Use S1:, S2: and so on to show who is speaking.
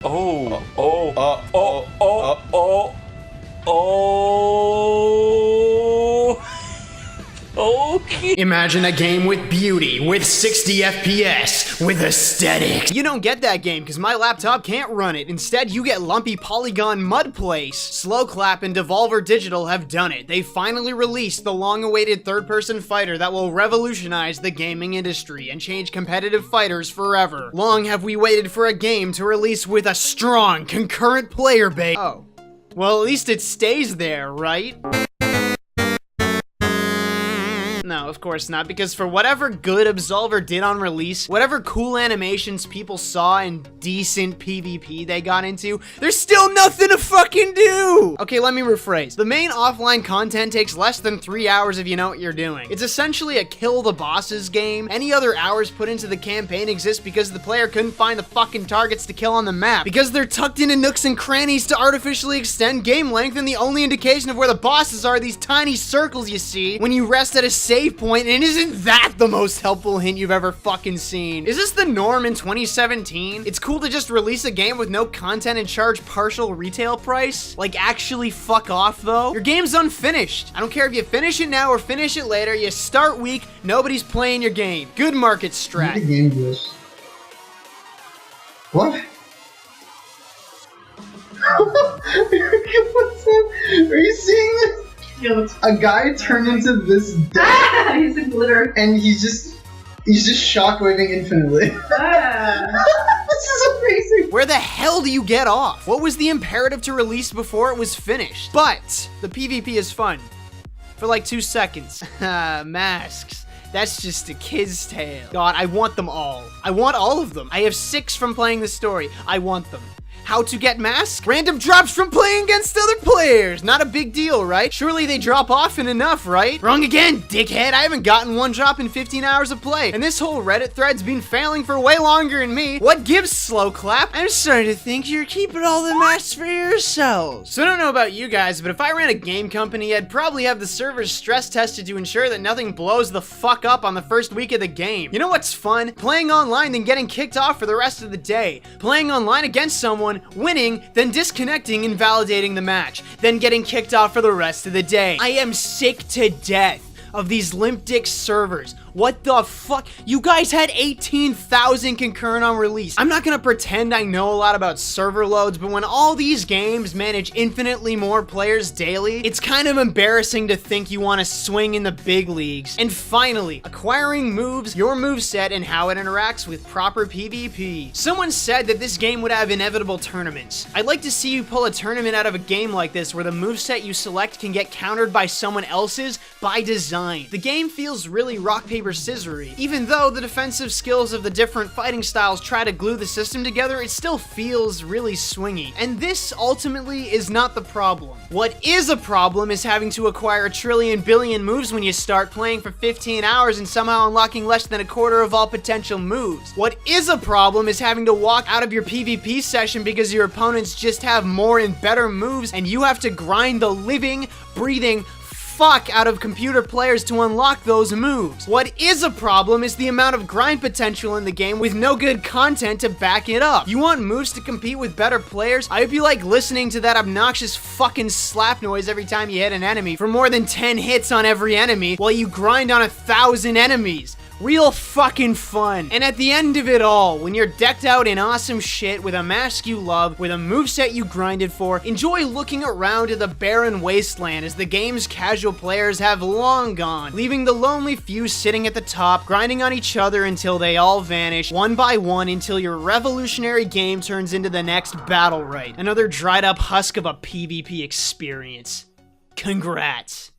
S1: Oh, oh, oh, oh, oh, oh. Okay.
S2: Imagine a game with beauty, with 60 FPS, with aesthetics. You don't get that game because my laptop can't run it. Instead, you get lumpy polygon mud place. Sloclap and Devolver Digital have done it. They finally released the long-awaited third-person fighter that will revolutionize the gaming industry and change competitive fighters forever. Long have we waited for a game to release with a strong concurrent player base. Oh. Well, at least it stays there, right? No, of course not, because for whatever good Absolver did on release, whatever cool animations people saw and decent PvP they got into, there's still nothing to fucking do! Okay, let me rephrase. The main offline content takes less than 3 hours if you know what you're doing. It's essentially a kill the bosses game. Any other hours put into the campaign exist because the player couldn't find the fucking targets to kill on the map, because they're tucked into nooks and crannies to artificially extend game length, and the only indication of where the bosses are these tiny circles you see when you rest at a save point, and isn't that the most helpful hint you've ever fucking seen? Is this the norm in 2017? It's cool to just release a game with no content and charge partial retail price? Like, actually fuck off, though? Your game's unfinished. I don't care if you finish it now or finish it later, you start weak, nobody's playing your game. Good market strat.
S3: The game goes. What? What's up? Are you seeing this? A guy turned into this duck.
S4: He's a glitter.
S3: And he's just shockwaving infinitely. This is amazing.
S2: Where the hell do you get off? What was the imperative to release before it was finished? But the PvP is fun. For like 2 seconds. Masks. That's just a kid's tale. God, I want them all. I want all of them. I have 6 from playing the story. I want them. How to get masks? Random drops from playing against other players. Not a big deal, right? Surely they drop often enough, right? Wrong again, dickhead. I haven't gotten one drop in 15 hours of play. And this whole Reddit thread's been failing for way longer than me. What gives, Sloclap? I'm starting to think you're keeping all the masks for yourselves. So I don't know about you guys, but if I ran a game company, I'd probably have the servers stress tested to ensure that nothing blows the fuck up on the first week of the game. You know what's fun? Playing online, then getting kicked off for the rest of the day. Playing online against someone, winning, then disconnecting and validating the match, then getting kicked off for the rest of the day. I am sick to death of these limp dick servers. What the fuck? You guys had 18,000 concurrent on release. I'm not gonna pretend I know a lot about server loads, but when all these games manage infinitely more players daily, it's kind of embarrassing to think you want to swing in the big leagues. And finally, acquiring moves, your moveset, and how it interacts with proper PvP. Someone said that this game would have inevitable tournaments. I'd like to see you pull a tournament out of a game like this where the moveset you select can get countered by someone else's by design. The game feels really rock, paper, scissory. Even though the defensive skills of the different fighting styles try to glue the system together, it still feels really swingy. And this ultimately is not the problem. What is a problem is having to acquire a trillion billion moves when you start playing for 15 hours and somehow unlocking less than a quarter of all potential moves. What is a problem is having to walk out of your PvP session because your opponents just have more and better moves and you have to grind the living, breathing fuck out of computer players to unlock those moves. What is a problem is the amount of grind potential in the game with no good content to back it up. You want moves to compete with better players? I hope you like listening to that obnoxious fucking slap noise every time you hit an enemy for more than 10 hits on every enemy while you grind on 1,000 enemies. Real fucking fun. And at the end of it all, when you're decked out in awesome shit with a mask you love, with a moveset you grinded for, enjoy looking around at the barren wasteland as the game's casual players have long gone, leaving the lonely few sitting at the top, grinding on each other until they all vanish, one by one, until your revolutionary game turns into the next battle right. Another dried up husk of a PvP experience. Congrats.